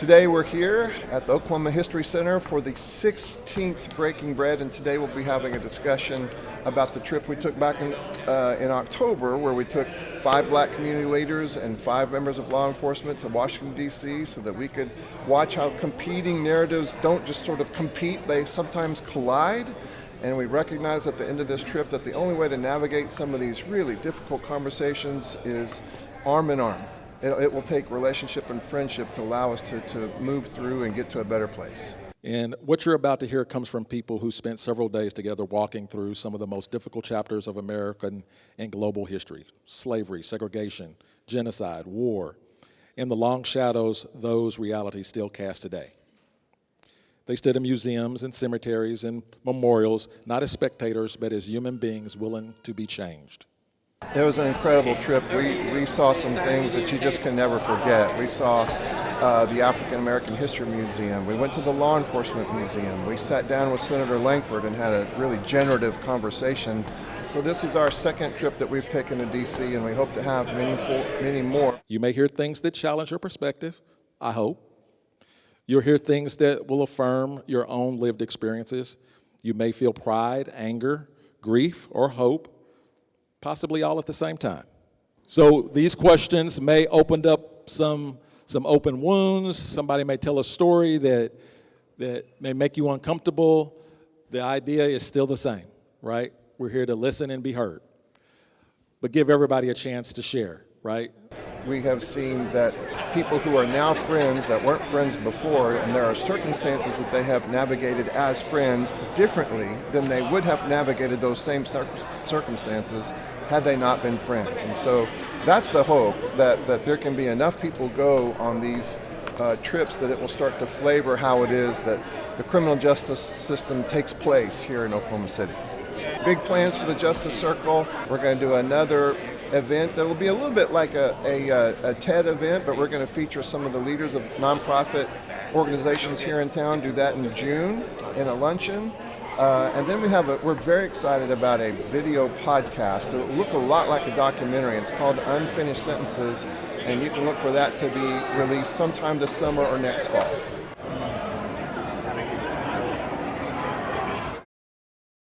Today we're here at the Oklahoma History Center for the 16th Breaking Bread, and today we'll be having a discussion about the trip we took back in October, where we took 5 black community leaders and 5 members of law enforcement to Washington, D.C. so that we could watch how competing narratives don't just sort of compete, they sometimes collide. And we recognize at the end of this trip that the only way to navigate some of these really difficult conversations is arm in arm. It will take relationship and friendship to allow us to move through and get to a better place. And what you're about to hear comes from people who spent several days together walking through some of the most difficult chapters of American and global history: slavery, segregation, genocide, war, and the long shadows those realities still cast today. They stood in museums and cemeteries and memorials, not as spectators, but as human beings willing to be changed. It was an incredible trip. We saw some things that you just can never forget. We saw the African American History Museum. We went to the Law Enforcement Museum. We sat down with Senator Langford and had a really generative conversation. So this is our second trip that we've taken to D.C., and we hope to have many more. You may hear things that challenge your perspective, I hope. You'll hear things that will affirm your own lived experiences. You may feel pride, anger, grief, or hope, possibly all at the same time. So these questions may open up some open wounds. Somebody may tell a story that may make you uncomfortable. The idea is still the same, right? We're here to listen and be heard, but give everybody a chance to share, right? We have seen that people who are now friends that weren't friends before, and there are circumstances that they have navigated as friends differently than they would have navigated those same circumstances had they not been friends. And so that's the hope, that there can be enough people go on these trips that it will start to flavor how it is that the criminal justice system takes place here in Oklahoma City. Big plans for the Justice Circle. We're going to do another event that will be a little bit like a TED event, but we're going to feature some of the leaders of nonprofit organizations here in town. Do that in June in a luncheon. And then we're very excited about a video podcast. It will look a lot like a documentary. It's called Unfinished Sentences, and you can look for that to be released sometime this summer or next fall.